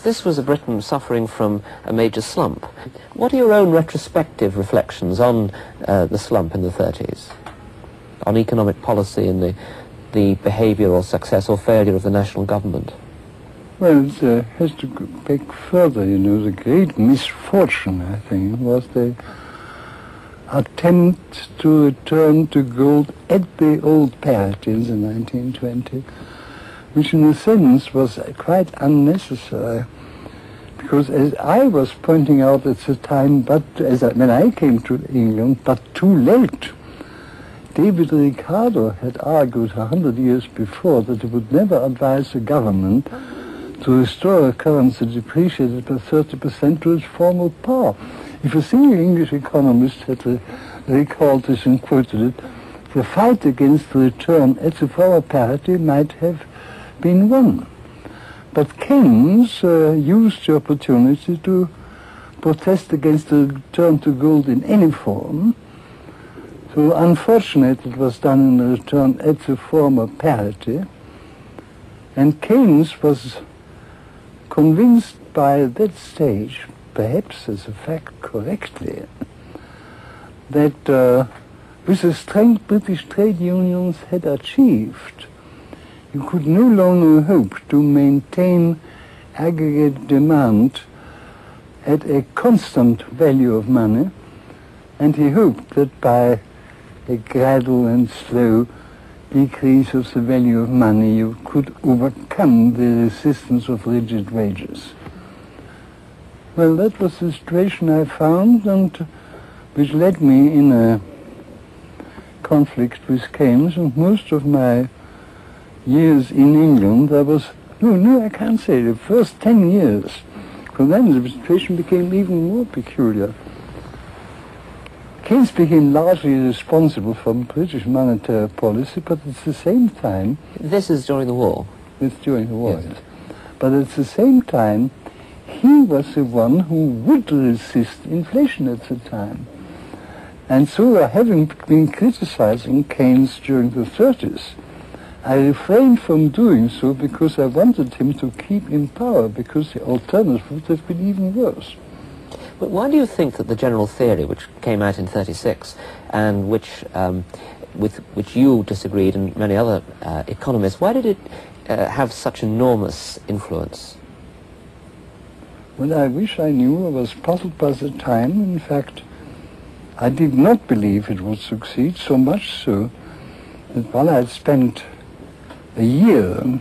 this was a Britain suffering from a major slump. What are your own retrospective reflections on the slump in the 30s, on economic policy and the behavioural success or failure of the national government? Well, it has to go back further, you know. The great misfortune, I think, was the attempt to return to gold at the old parity in the 1920s, which in a sense was quite unnecessary, because as I was pointing out at the time, when I came to England, but too late, David Ricardo had argued 100 years before that he would never advise the government to restore a currency depreciated by 30% to its former par. If a single English economist had recalled this and quoted it, the fight against the return at the former parity might have been won. But Keynes used the opportunity to protest against the return to gold in any form. So unfortunately it was done in a return at the former parity. And Keynes was convinced by that stage, perhaps as a fact correctly, that with the strength British trade unions had achieved, you could no longer hope to maintain aggregate demand at a constant value of money, and he hoped that by a gradual and slow decrease of the value of money you could overcome the resistance of rigid wages. Well, that was the situation I found, and which led me in a conflict with Keynes, and most of my years in England, I can't say, the first 10 years, because then the situation became even more peculiar. Keynes became largely responsible for British monetary policy, but at the same time... This is during the war? It's during the war, yes. But at the same time, he was the one who would resist inflation at the time. And so, having been criticizing Keynes during the 30s, I refrained from doing so because I wanted him to keep in power, because the alternative would have been even worse. But why do you think that the general theory, which came out in 36, and with which you disagreed and many other economists, why did it have such enormous influence? Well, I wish I knew. I was puzzled by the time. In fact, I did not believe it would succeed, so much so that while I had spent a year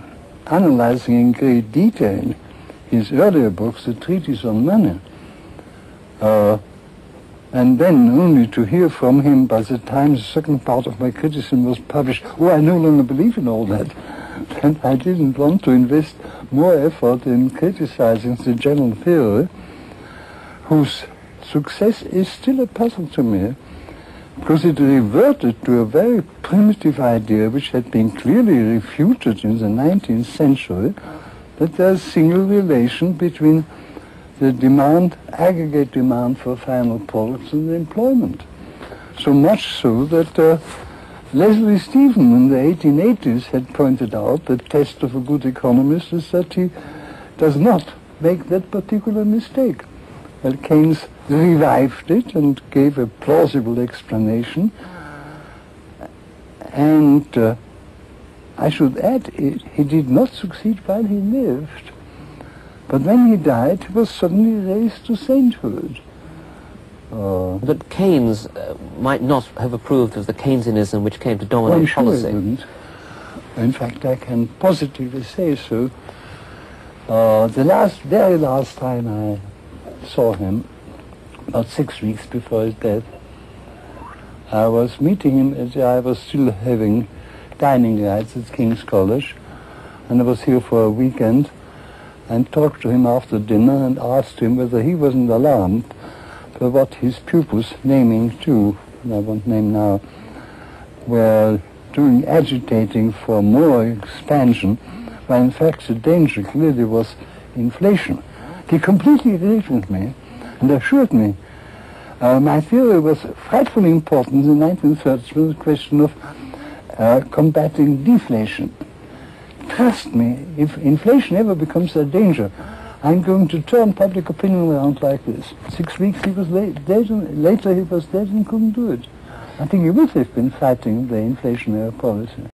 analyzing in great detail his earlier books, the treatise on money, and then only to hear from him by the time the second part of my criticism was published, I no longer believe in all that. And I didn't want to invest more effort in criticizing the general theory, whose success is still a puzzle to me, because it reverted to a very primitive idea which had been clearly refuted in the 19th century, that there's a single relation between the aggregate demand for final products and employment. So much so that Leslie Stephen in the 1880s had pointed out the test of a good economist is that he does not make that particular mistake. Well, Keynes revived it and gave a plausible explanation. And I should add, he did not succeed while he lived. But when he died, he was suddenly raised to sainthood. But Keynes might not have approved of the Keynesianism which came to dominate policy. I'm sure he wouldn't. In fact, I can positively say so. The very last time I saw him, about 6 weeks before his death, I was meeting him as I was still having dining rights at King's College, and I was here for a weekend, and talked to him after dinner and asked him whether he wasn't alarmed by what his pupils, naming two, and I won't name now, were doing, agitating for more expansion, when in fact the danger clearly was inflation. He completely agreed with me and assured me my theory was frightfully important in the 1930s with the question of combating deflation. Trust me, if inflation ever becomes a danger, I'm going to turn public opinion around like this. 6 weeks he was dead, later he was dead and couldn't do it. I think he would have been fighting the inflationary policy.